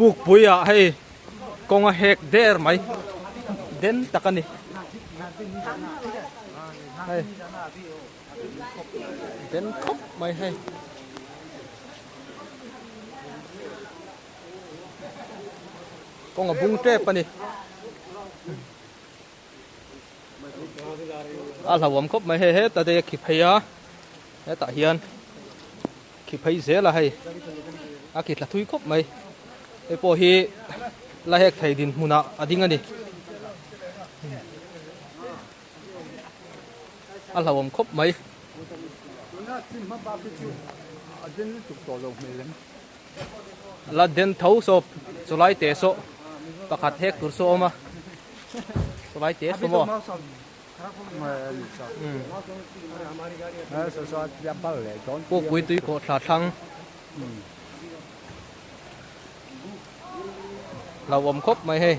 buk puya hay konga hek der mai den takani hay den khóc mai hay konga bung tre pani lawam khóc mai hay ta de khi phaya ta hian khi phai ze la hay ki la thui khóc mai e po hi la hek thai din huna ading ani lawam khóc mai la den thau so chulai te so pakhat hek tur so ma chulai te so mo cô quý túy có thả thăng là ôm khóc mày hay